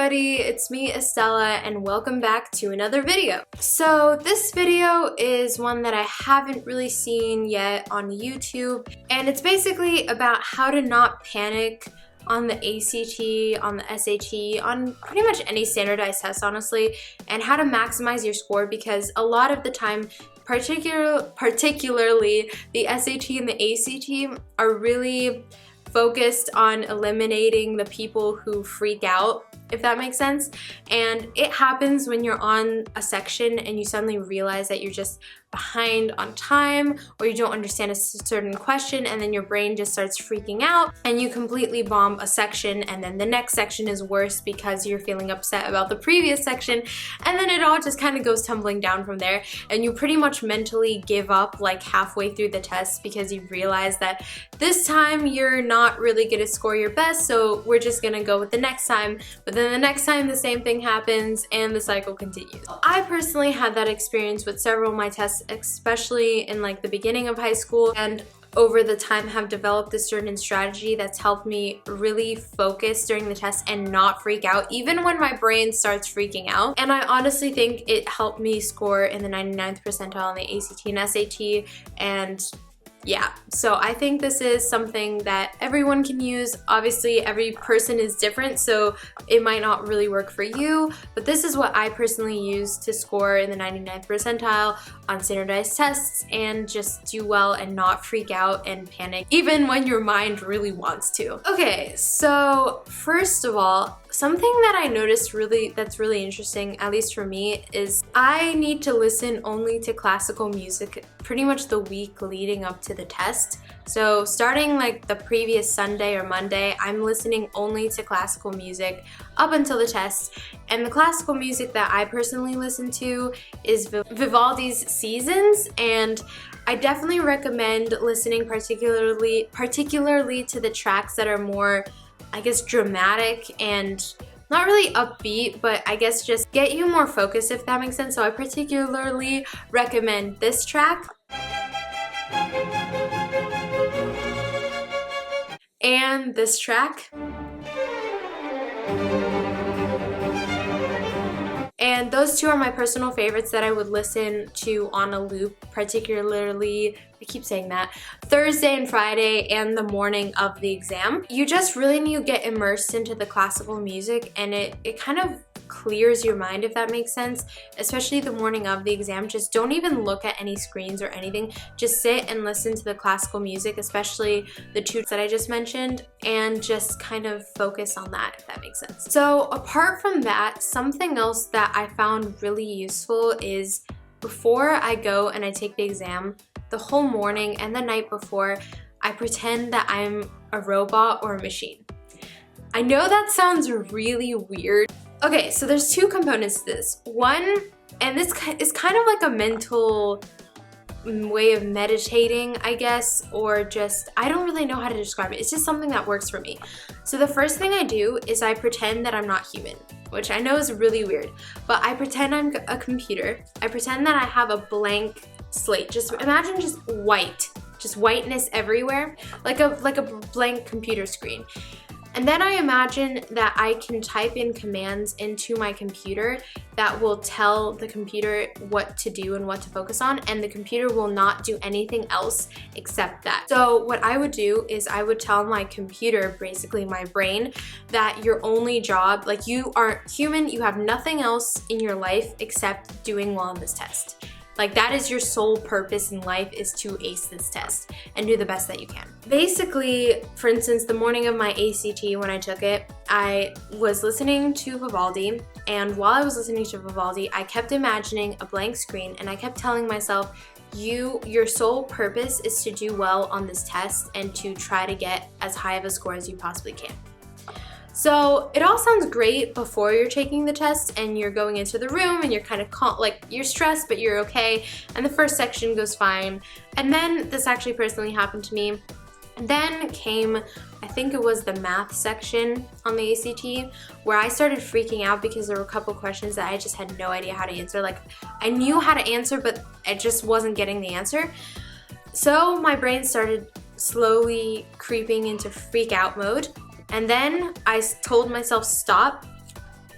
everybody, it's me Estella and welcome back to another video. So this video is one that I haven't really seen yet on YouTube, and it's basically about how to not panic on the ACT, on the SAT, on pretty much any standardized test honestly, and how to maximize your score, because a lot of the time, particularly the SAT and the ACT are really focused on eliminating the people who freak out, if that makes sense. And it happens when you're on a section and you suddenly realize that you're just behind on time, or you don't understand a certain question, and then your brain just starts freaking out and you completely bomb a section, and then the next section is worse because you're feeling upset about the previous section, and then it all just kind of goes tumbling down from there, and you pretty much mentally give up like halfway through the test because you realize that this time you're not really gonna score your best, so we're just gonna go with the next time. But then the next time the same thing happens and the cycle continues. I personally had that experience with several of my tests, especially in like the beginning of high school, and over the time have developed a certain strategy that's helped me really focus during the test and not freak out even when my brain starts freaking out. And I honestly think it helped me score in the 99th percentile on the ACT and SAT, and yeah, so I think this is something that everyone can use. Obviously, every person is different, so it might not really work for you, but this is what I personally use to score in the 99th percentile on standardized tests and just do well and not freak out and panic, even when your mind really wants to. Okay, so first of all, something that I noticed that's really interesting, at least for me, is I need to listen only to classical music pretty much the week leading up to the test. So starting like the previous Sunday or Monday, I'm listening only to classical music up until the test. And the classical music that I personally listen to is Vivaldi's Seasons, and I definitely recommend listening particularly to the tracks that are more, I guess, dramatic and not really upbeat, but I guess just get you more focused, if that makes sense. So I particularly recommend this track and this track. And those two are my personal favorites that I would listen to on a loop, particularly, I keep saying that, Thursday and Friday and the morning of the exam. You just really need to get immersed into the classical music, and it kind of clears your mind, if that makes sense, especially the morning of the exam. Just don't even look at any screens or anything. Just sit and listen to the classical music, especially the two that I just mentioned, and just kind of focus on that, if that makes sense. So apart from that, something else that I found really useful is before I go and I take the exam, the whole morning and the night before, I pretend that I'm a robot or a machine. I know that sounds really weird. Okay, so there's two components to this. One, and this is kind of like a mental way of meditating, I guess, or just, I don't really know how to describe it. It's just something that works for me. So the first thing I do is I pretend that I'm not human, which I know is really weird, but I pretend I'm a computer. I pretend that I have a blank slate. Just imagine just white, just whiteness everywhere, like a blank computer screen. And then I imagine that I can type in commands into my computer that will tell the computer what to do and what to focus on, and the computer will not do anything else except that. So what I would do is I would tell my computer, basically my brain, that your only job, like you aren't human, you have nothing else in your life except doing well on this test. Like that is your sole purpose in life, is to ace this test and do the best that you can. Basically, for instance, the morning of my ACT when I took it, I was listening to Vivaldi, and while I was listening to Vivaldi, I kept imagining a blank screen, and I kept telling myself, your sole purpose is to do well on this test and to try to get as high of a score as you possibly can. So it all sounds great before you're taking the test and you're going into the room and you're kind of like you're stressed, but you're okay, and the first section goes fine. And then this actually personally happened to me. Then came, I think it was the math section on the ACT, where I started freaking out because there were a couple questions that I just had no idea how to answer. Like I knew how to answer, but I just wasn't getting the answer. So my brain started slowly creeping into freak out mode. And then I told myself, stop,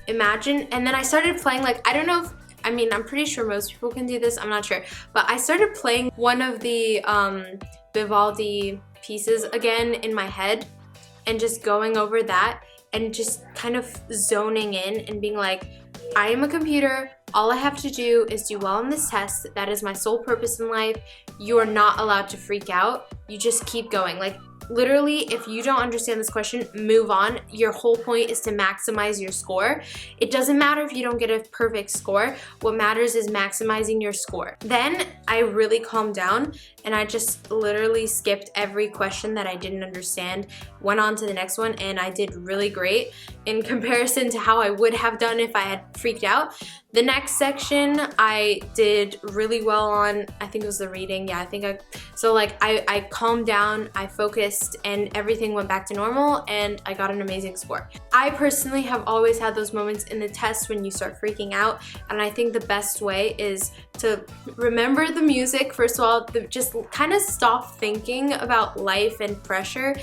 imagine, and then I started playing, like, I don't know if, I mean, I'm pretty sure most people can do this, I'm not sure, but I started playing one of the Vivaldi pieces again in my head and just going over that and just kind of zoning in and being like, I am a computer, all I have to do is do well on this test, that is my sole purpose in life, you are not allowed to freak out, you just keep going. Like, literally, if you don't understand this question, move on. Your whole point is to maximize your score. It doesn't matter if you don't get a perfect score. What matters is maximizing your score. Then I really calmed down and I just literally skipped every question that I didn't understand, went on to the next one, and I did really great in comparison to how I would have done if I had freaked out. The next section I did really well on, I think it was the reading, yeah, I calmed down, I focused, and everything went back to normal, and I got an amazing score. I personally have always had those moments in the test when you start freaking out, and I think the best way is to remember the music, first of all, just kind of stop thinking about life and pressure.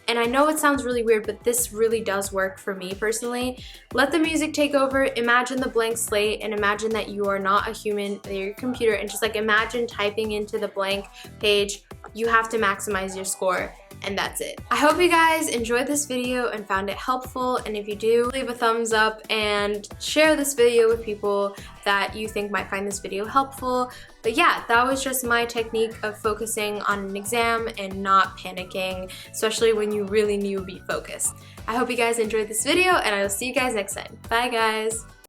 And I know it sounds really weird, but this really does work for me personally. Let the music take over, imagine the blank slate, and imagine that you are not a human, that you're a computer, and just like imagine typing into the blank page, you have to maximize your score, and that's it. I hope you guys enjoyed this video and found it helpful, and if you do, leave a thumbs up and share this video with people that you think might find this video helpful. But yeah, that was just my technique of focusing on an exam and not panicking, especially when you really need to be focused. I hope you guys enjoyed this video, and I will see you guys next time. Bye guys!